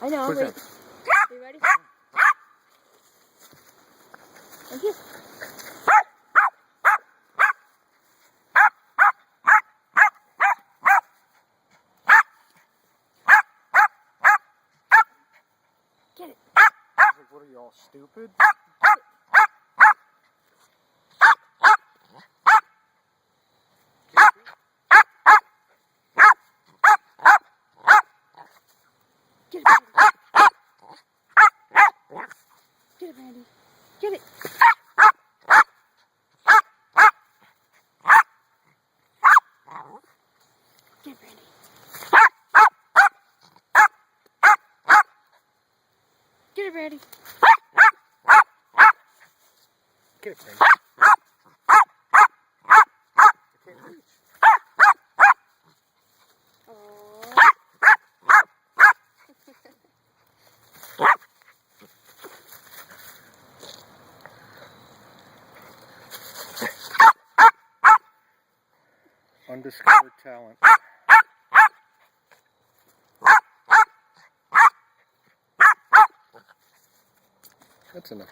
I know. Push Wait. up. Are you ready? Thank you. Get it. Like, what are you all stupid? Get it, Brandy. Get it, Brandy. Get it. Get it, Brandy. Get it, Brandy. Get it, Brandy. I can't reach. Undiscovered talent. That's enough.